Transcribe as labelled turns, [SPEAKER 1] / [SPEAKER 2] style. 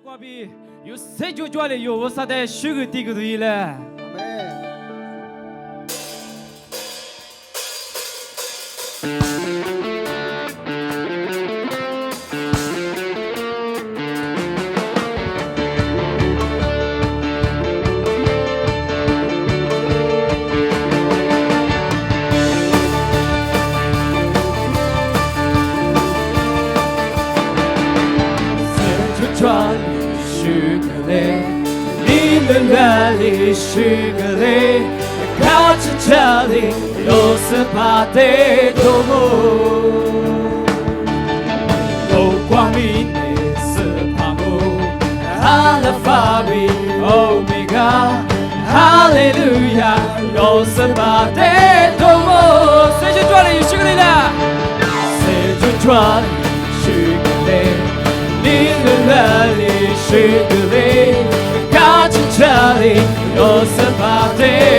[SPEAKER 1] 过比有谁就做的有我啥的许个地个对了。许个嘞，你们那里许个嘞，靠近这里有十八的多么，有光明的是帕姆，阿拉法比欧米伽，哈利路亚，有十八的多么，谁就抓了有许个嘞啦，谁就抓了许个嘞。你的那里许个嘞，靠近这里有十八对。